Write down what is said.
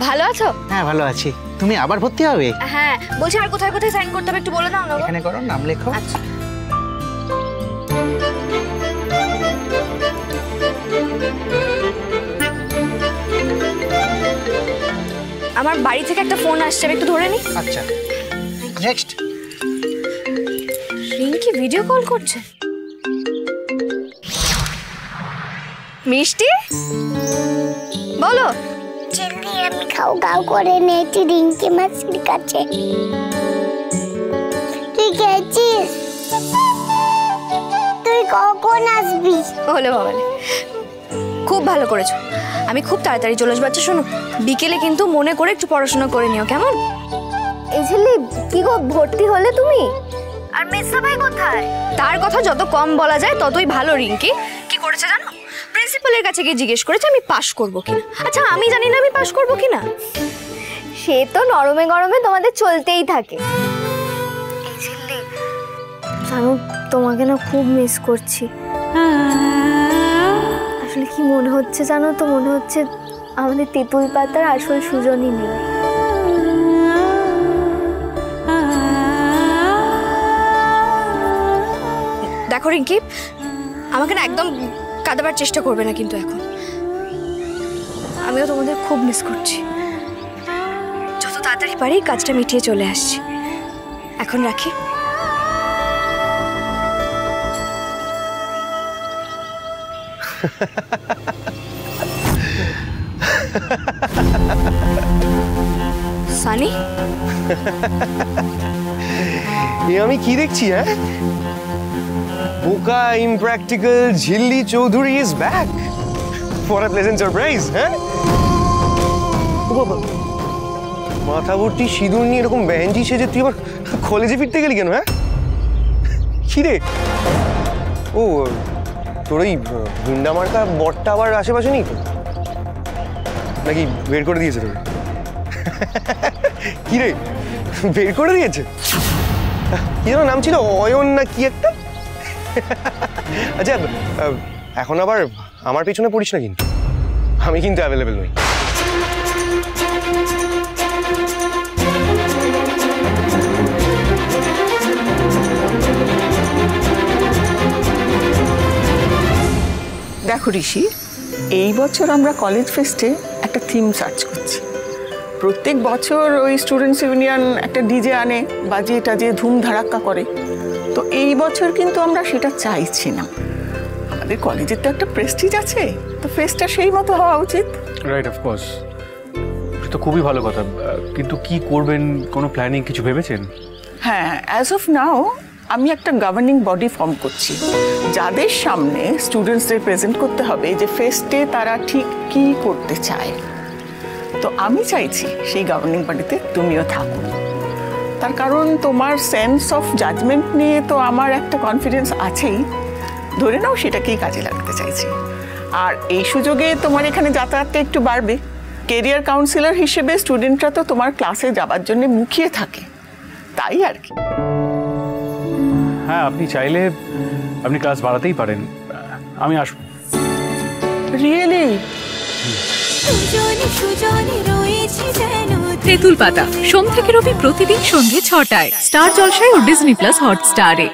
ভালো আছো? হ্যাঁ ভালো আছি। তুমি আবার ভর্তি হবে? হ্যাঁ, বলছি আর কোথায় কোথায় সাইন করতে হবে একটু বলে দাও না। এখানে করো, নাম লেখো। আচ্ছা। আমার বাড়ি থেকে একটা ফোন আসছে, আমি একটু ধরে নি। আচ্ছা, নেক্সট। রিঙ্কি ভিডিও কল করছে। মিষ্টি বলো। জলদি আমি খাও খাও করে নেছি রিঙ্কি মাসির কাছে। তুই গেছিস? তুই কখন আসবি? বলে বাবা, খুব ভালো করেছো। আমি খুব তাড়াতাড়ি চলে আসবো। আচ্ছা শোনো, বিকেলে কিন্তু মনে করে একটু পড়াশোনা করে নিও, কেমন? এই ছেলে কি গো, ভর্তি হলে তুমি? আর মেসা ভাই কোথায়? তার কথা যত কম বলা যায় ততই ভালো। রিঙ্কি কি করেছে জানো? প্রিন্সিপালের কাছে গিয়ে জিজ্ঞেস করেছে আমি পাশ করবো কিনা। আচ্ছা আমি জানি না আমি পাশ করবো কিনা। সে তো নরমে গরমে তোমাদের চলতেই থাকে। এই ছেলে জানো, তোমাকে না খুব মিস করছি। আসলে কি মনে হচ্ছে জানো তো, মনে হচ্ছে আমাদের তেঁতুল পাতার আসল সুজনই নেই। দেখো রিঙ্কি, আমাকে না একদম কাঁদাবার চেষ্টা করবে না কিন্তু এখন। আমিও তোমাদের খুব মিস করছি। যত তাড়াতাড়ি পারি কাজটা মিটিয়ে চলে আসছি। এখন রাখি। সানি, আমি কি দেখছি? হ্যাঁ, বোকা ইমপ্র্যাকটিক্যাল ঝিল্লি Chowdhury is back. For a pleasant surprise. হ্যাঁ, ও বাবা, মাথা ভর্তি সিঁদুর নিয়ে এরকম ব্যাঞ্জি সেজে তুই আবার কলেজে ফিরতে গেলি কেন? হ্যাঁ, কি রে? ও, তোর ওই গুন্ডা মার্কা বটটা আবার আশেপাশে নেই তো নাকি? বের করে দিয়েছে তোকে? কি রে, বের করে দিয়েছে? কি যেন নাম ছিল, অয়ন না কি একটা? আচ্ছা, এখন আবার আমার পিছনে পড়িস না কিন্তু, আমি কিন্তু অ্যাভেলেবেল নই। দেখো ঋষি, এই বছর আমরা কলেজ ফেস্টে একটা থিম সার্চ করছি। প্রত্যেক বছর ওই স্টুডেন্টস ইউনিয়ন একটা ডিজে আনে, বাজিয়ে টাজিয়ে ধুম ধারাক্কা করে। তো এই বছর কিন্তু আমরা সেটা চাইছি না। আমাদের কলেজের তো একটা প্রেস্টিজ আছে, তো ফেস্টটা সেই মতো হওয়া উচিত। রাইট, অফকোর্স, তো খুবই ভালো কথা। কিন্তু কি করবেন, কোনো প্ল্যানিং কিছু ভেবেছেন? হ্যাঁ, অ্যাজ অফ নাও আমি একটা গভর্নিং বডি ফর্ম করছি, যাদের সামনে স্টুডেন্টসদের প্রেজেন্ট করতে হবে যে ফেস্টে তারা ঠিক কী করতে চায়। তো আমি চাইছি সেই গভর্নিং বডিতে তুমিও থাকো। তার কারণ তোমার সেন্স অফ জাজমেন্ট নিয়ে তো আমার একটা কনফিডেন্স আছেই, ধরে নাও সেটাকেই কাজে লাগাতে চাইছি। আর এই সুযোগে তোমার এখানে যাতায়াতটা একটু বাড়বে। কেরিয়ার কাউন্সিলর হিসেবে স্টুডেন্টরা তো তোমার ক্লাসে যাবার জন্য মুখিয়ে থাকে, তাই আর কি। হ্যাঁ, আপনি চাইলে আপনি ক্লাস বাড়াতেই পারেন, আমি আসবো। রিয়েলি? তেঁতুল পাতা সোম থেকে রবি প্রতিদিন সন্ধ্যে ৬টায় স্টার জলসায় ও ডিজনি প্লাস হটস্টারে।